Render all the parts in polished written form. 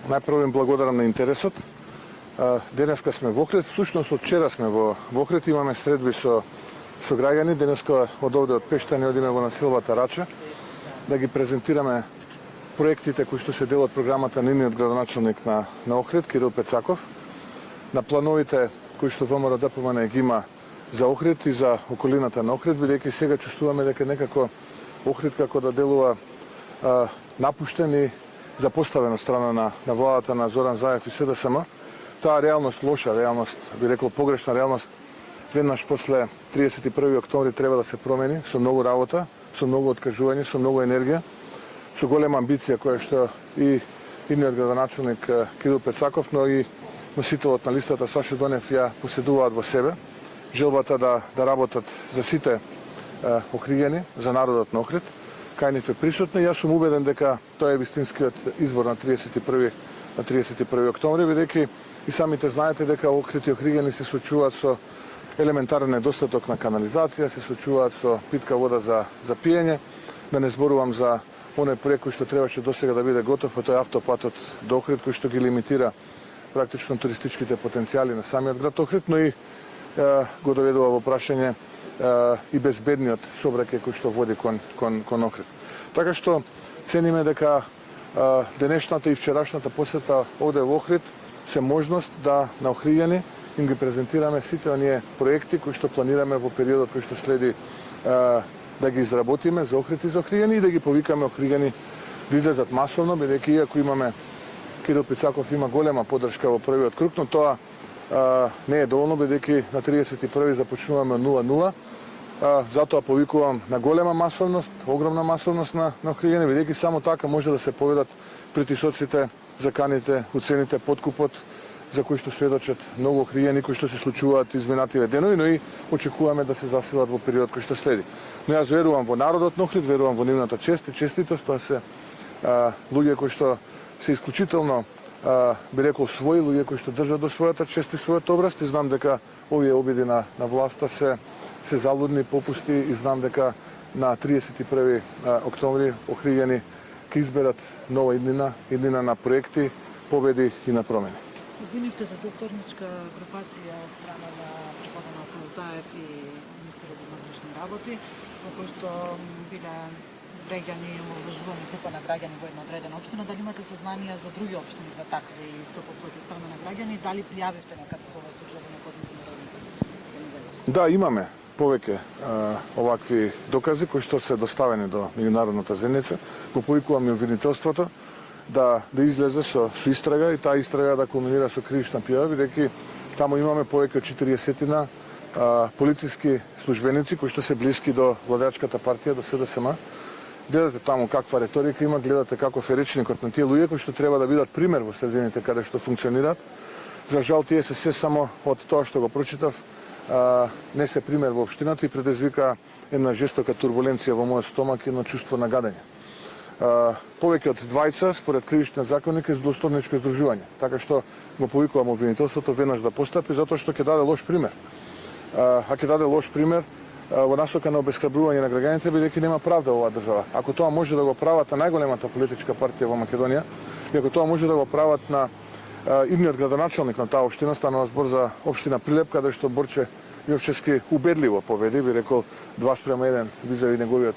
најпрво им благодарам на интересот. Денеска сме во Охрид, всушност од вчера сме во Охрид, имаме средби со граѓани. Денеска од овде од Пештани одиме во населбата Рача да ги презентираме проектите кои што се дел од програмата на идниот градоначалник на Охрид, Кирил Пецаков, на плановите кои што ВМРО ДПМН ги има за Охрид и за околината на Охрид, бидејќи сега чувствуваме дека некако Охрид како да делува напуштен и запоставен од страна на владата на Зоран Заев и СДСМ. Таа реалност, лоша реалност, би рекол погрешна реалност, веднаш после 31 октомври треба да се промени со многу работа, со многу откажување, со многу енергија, со голема амбиција која што и идниот градоначалник Кирил Пецаков, но и носителот на листата Сашо Донев ја поседуваат во себе. Желбата да работат за сите охриѓани, за народот на Охрид. Кај нив е присутна и јас сум убеден дека тоа е вистинскиот избор на 31 октомври, бидејќи и самите знаете дека Охрид и охриѓани се соочуваат со елементарен недостаток на канализација, се соочуваат со питка вода за пиење, да не зборувам за оној проект кој што требаше досега да биде готов, а тоа е автопатот до Охрид, кој што ги лимитира практично туристичките потенцијали на самиот град Охрид, но и го доведува во прашање и безбедниот сообраќај кој што води кон Охрид. Така што цениме дека денешната и вчерашната посета овде во Охрид се можност да на охриѓани им ги презентираме сите оние проекти кои што планираме во периодот кој што следи да ги изработиме за Охрид и за охриѓани и да ги повикаме охриѓани да излезат масовно, бидејќи иако имаме Кирил Пецаков има голема поддршка во првиот круг, но тоа не е доволно, бидејќи на 31 започнуваме 0-0. Затоа повикувам на голема масовност, огромна масовност на охриѓани, бидејќи само така може да се поведат притисоците, заканите, уцените, подкупот, за кои што сведочат многу охриѓани кои што се случуваат изминативе денови, но и очекуваме да се засилат во период кој што следи. Но јас верувам во народот на Охрид, верувам во нивната чест и честитост, тоа се луѓе кои што се исклучително би рекол своји, луѓе кои што држат до својата чест и својот образ, и знам дека овие обиди на власта се залудни, попусти и знам дека на 31 октомври охриѓани ќе изберат нова иднина на проекти, победи и на промени. Обвинивте се злосторничка групација од страна на предходот на Заев и министерот за внатрешни работи, во кој што биле граѓани, обвржувани група на граѓани во една одредена општина. Дали имате сознание за други општини за такви истопот од страна на граѓани? Дали пријавивте некако за ова случај на некои меѓународни организации? Да, имаме повеќе овакви докази кои што се доставени до меѓународната заедница. Го повикуваме обвинителството да излезе со истрага и таа истрага да кулминира со кривична пријава, бидејќи таму имаме повеќе од 40 полициски службеници кои што се блиски до владеачката партија, до СДСМ. Гледате таму каква реторика има, гледате каков е речникот на тие луѓе кои што треба да бидат пример во средините каде што функционираат. За жал тие се само од тоа што го прочитав, не се пример во општината и предизвика една жестока турбуленција во мојот стомак и едно чувство на гадење. Повеќе од двајца, според кривичниот законник, е злосторничко здружување. Така што го повикувам обвинителството веднаш да постапи, затоа што ќе даде лош пример. Ќе даде лош пример во насока на обесхрабрување на граѓаните, бидејќи нема правда во оваа држава. Ако тоа може да го прават на најголемата политичка партија во Македонија, и ако тоа може да го прават на идниот градоначалник на таа општина, станува збор за општина Прилеп, каде што Борче Јовчевски убедливо победи, би рекол 2:1 визави неговиот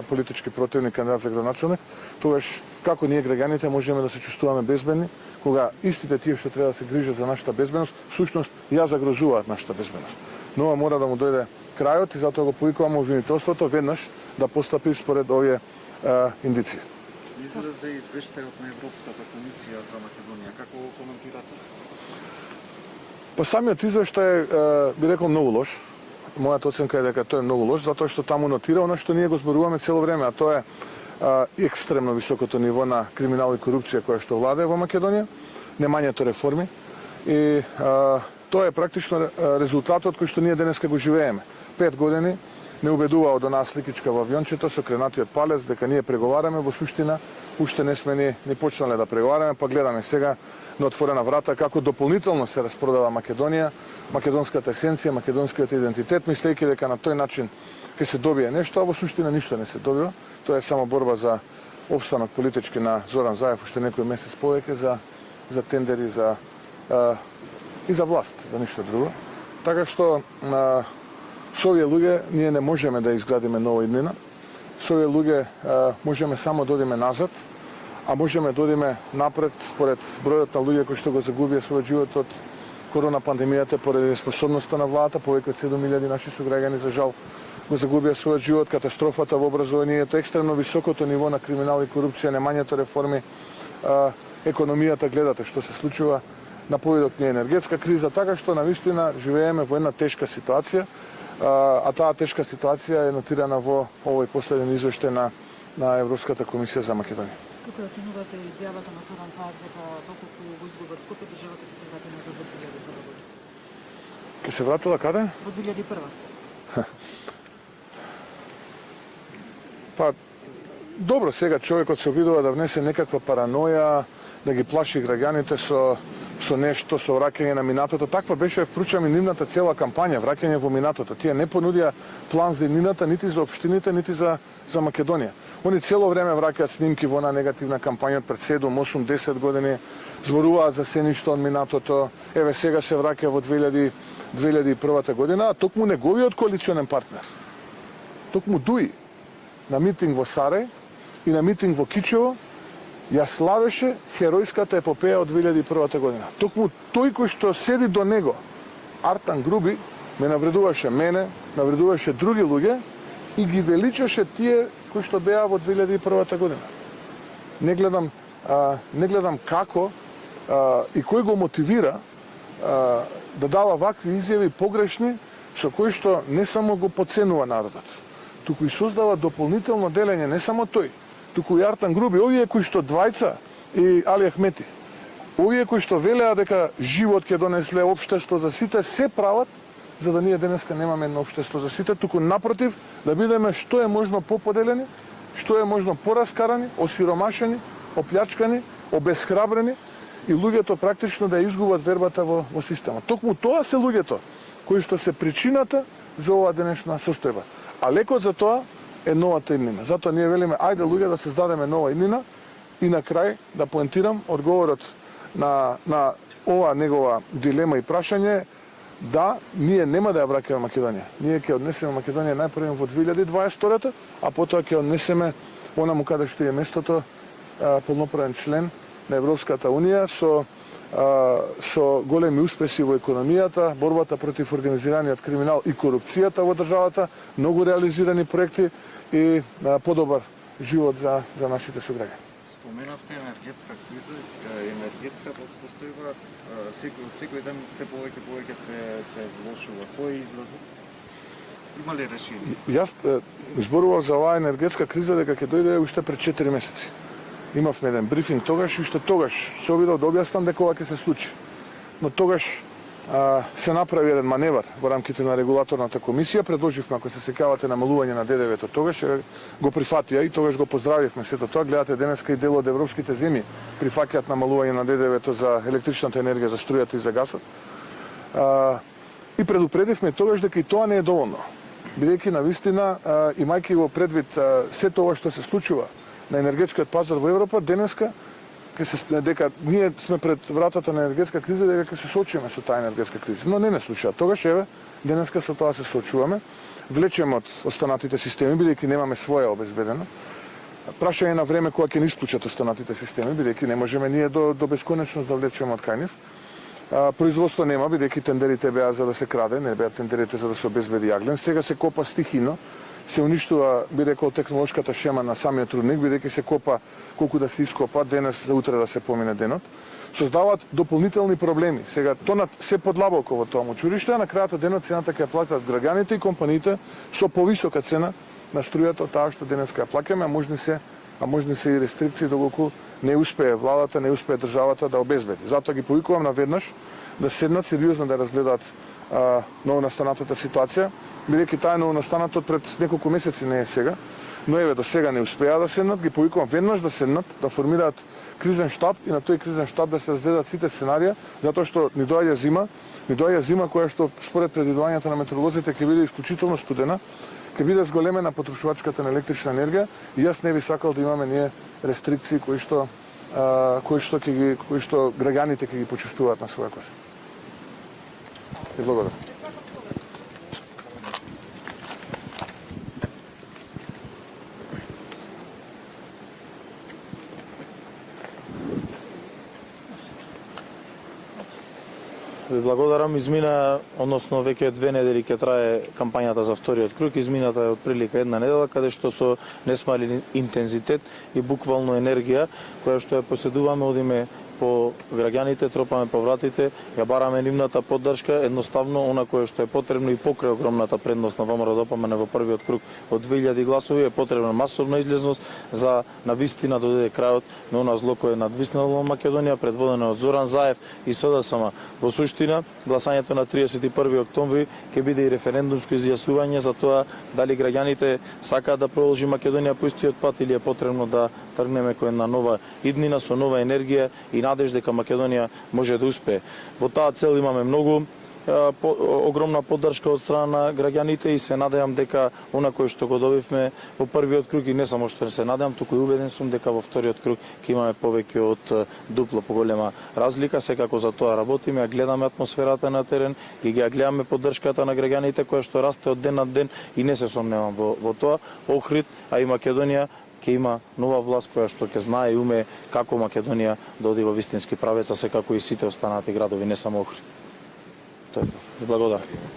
политички противник, кандидат за градоначалник, тогаш како ние граѓаните можеме да се чувствуваме безбедни, кога истите тие што треба да се грижат за нашата безбедност, всушност ја загрозуваат нашата безбедност. Но ова мора да му дојде крајот и затоа го повикуваме обвинителството веднаш да постапи според овие индици. Излезе извештајот на Европската комисија за Македонија. Како го коментирате? Па самиот извештај би рекол многу лош. Мојата оценка е дека тој е многу лош, затоа што таму нотира она што ние го зборуваме цело време, а тоа е екстремно високото ниво на криминал и корупција која што владее во Македонија, немањето реформи и тоа е практично резултатот кој што ние денеска го живееме. 5 години не убедуваа до нас ликичка во авиончето со кренатиот палец дека ние преговараме, во суштина уште не сме ни почнале да преговараме, па гледаме сега на отворена врата како дополнително се распродава Македонија, македонската есенција, македонскиот идентитет, мислејќи дека на тој начин ќе се добие нешто, а во суштина ништо не се добива. Тоа е само борба за обстанок политички на Зоран Заев уште некој месец повеќе за за тендери, и за власт, за ништо друго. Така што со овие луѓе ние не можеме да изградиме нова иднина. Со овие луѓе можеме само да одиме назад, а можеме да одиме напред според бројот на луѓе кои што го загубија својот живот од корона пандемијата поради неспособноста на владата. Повеќе од 7.000 наши сограѓани за жал го загубија својот живот, катастрофата во образованието, екстремно високото ниво на криминал и корупција, немањето реформи, економијата, гледате што се случува, на повидок ни енергетска криза, така што навистина живееме во една тешка ситуација, а таа тешка ситуација е нотирана во овој последен извештај на Европската комисија за Македонија. Како оценувате изјавата на Зоран Заев дека доколку го изгубат Скопје, државата ќе се врати назад во 2001 година? Ке се вратила каде? Во 2001. Па, добро, сега човекот се обидува да внесе некаква параноја, да ги плаши граѓаните со нешто, со враќање на минатото. Таква беше, впрочем, и нивната цела кампања, враќање во минатото. Тие не понудија план за иднината, нити за општините, нити за Македонија. Они цело време враќаат снимки во една негативна кампања пред 7, 8, 10 години, зборуваат за се ништо од минатото. Еве сега се враќа во 2001 година, а токму неговиот коалиционен партнер, токму Дуи, на митинг во Сарај и на митинг во Кичево, ја славеше херојската епопеја од 2001 година. Токму тој кој што седи до него, Артан Груби, ме навредуваше мене, навредуваше други луѓе и ги величаше тие кои што беа во 2001 година. Не гледам како и кој го мотивира да дава вакви изјави погрешни, со кои што не само го подценува народот, туку и создава дополнително делење, не само тој, туку и Артан Груби, овие кои што Двајца и Али Ахмети, овие кои што велеа дека живот ќе донесле општество за сите, се прават за да ние денеска немаме едно општество за сите, туку напротив да бидеме што е можно поподелени, што е можно пораскарани, осиромашени, оплячкани, обесхрабрени и луѓето практично да изгубат вербата во системот. Токму тоа се луѓето кои што се причината за оваа денешна состојба. А лекот за тоа е новата иднина. Затоа ние велиме, ајде луѓе да создадеме нова иднина и на крај да поентирам одговорот на оваа негова дилема и прашање, да, ние нема да ја враќаме Македонија. Ние ќе однесеме Македонија најпрво во 2022, а потоа ќе однесеме онаму каде што е местото, полноправен член на Европската Унија со големи успеси во економијата, борбата против организираниот криминал и корупцијата во државата, многу реализирани проекти и подобар живот за нашите сограѓани. Споменавте енергетска криза, енергетската состојба секој ден се повеќе се влошува. Кој е излазот? Има ли решение? Јас зборував за оваа енергетска криза дека ќе дојде уште пред 4 месеци. Имавме еден брифинг тогаш и што тогаш се обидов да објаснам дека ова ќе се случи. Но тогаш се направи еден маневар во рамките на регулаторната комисија, предложивме, ако се сеќавате, намалување на ДДВ-то тогаш, го прифатија и тогаш го поздравивме сето тоа. Гледате денеска и дел од европските земји прифаќаат намалување на ДДВ-то за електричната енергија, за струјата и за гасот. И предупредивме тогаш дека и тоа не е доволно. Бидејќи навистина, имајќи го предвид сето ова што се случува на енергетскиот пазар во Европа, денеска дека ние сме пред вратата на енергетска криза, дека ќе се соочиме со таа енергетска криза. Но не случува. Тогаш еве денеска со тоа се соочуваме. Влечеме од останатите системи, бидејќи немаме своја обезбедено. Прашање на време кога ќе ни исклучат останатите системи, бидејќи не можеме ние до бесконечност да влечеме од кај нив. Производство нема, бидејќи тендерите беа за да се краде, не беа тендерите за да се обезбеди јаглен. Сега се копа стихино, се уништува бидејќи од технолошката шема на самиот рудник, бидејќи се копа колку да се ископа, денес за утре да се помине денот. Создаваат дополнителни проблеми. Сега тонат се подлабоко во тоа мочуриште, а на крајот денот цената ќе ја платат граѓаните и компаниите со повисока цена на струјата од таа што денеска ја плаќаме, а можни се и рестрикции доколку не успее владата, не успее државата да обезбеди. Затоа ги повикувам наведнаш да седнат сериозно да разгледаат новонастанатата ситуација, бидејќи таа новонастанатот пред неколку месеци не е сега, но еве до сега не успеа да седнат, ги повикувам веднаш да седнат, да формираат кризен штаб и на тој кризен штаб да се разгледаат сите сценарија, затоа што ни доаѓа зима која што според предвидувањата на метеоролозите ќе биде исклучително студена, ќе биде зголемена потрошувачката на електрична енергија и јас не би сакал да имаме ние рестрикции кои што кои што граѓаните ќе ги почувствуваат на своја кожа. И благодарам. Ви благодарам. Измина, односно веќе 2 недели ќе трае кампањата за вториот круг. Измината е отприлика 1 недела, каде што со несмален интензитет и буквално енергија, која што ја поседуваме, одиме по граѓаните, тропаме по вратите, ја бараме нивната поддршка, едноставно она кое што е потребно и покрај огромната предност на ВМРО ДПМН во првиот круг од 2000 гласови е потребна масовна излезност за навистина да дојде крајот на она зло кое е надвиснало Македонија, предводено од Зоран Заев и СДСМ. Во суштина, гласањето на 31 октомври ќе биде и референдумско изјаснување за тоа дали граѓаните сакаат да продолжи Македонија по истиот пат или е потребно да тргнеме кој една нова иднина со нова енергија и надеж дека Македонија може да успее. Во таа цел имаме многу огромна поддршка од страна на граѓаните и се надевам дека она кое што го добивме во првиот круг и не само што се надевам, туку и убеден сум дека во вториот круг ќе имаме повеќе од дупло поголема разлика. Секако за тоа работиме, ја гледаме атмосферата на терен и ја гледаме поддршката на граѓаните која што расте од ден на ден и не се сомневам во тоа. Охрид, а и Македонија ќе има нова власт која што ќе знае и уме како Македонија да оди во вистински правец, а секако и сите останати градови, не само Охрид. Тоа е тоа. Благодарам.